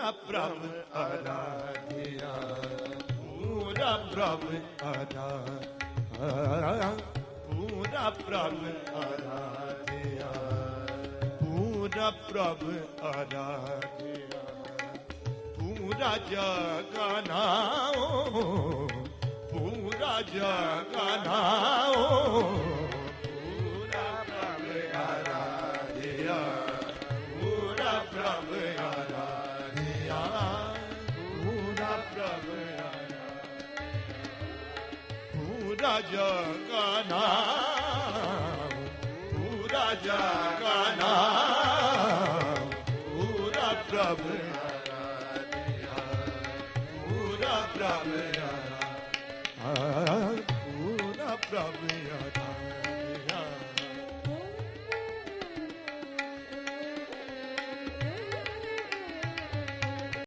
प्रभ आराध्या पूरा प्रभ आराध्या पूरा प्रभ आराध्या पूरा प्रभ आराध्या पूरा जगनाओ पूरा जगनाओ पूरा प्रभ आराध्या पूरा प्रभ आराध्या पूरा प्रभ पूरा जगनाओ पूरा जगनाओ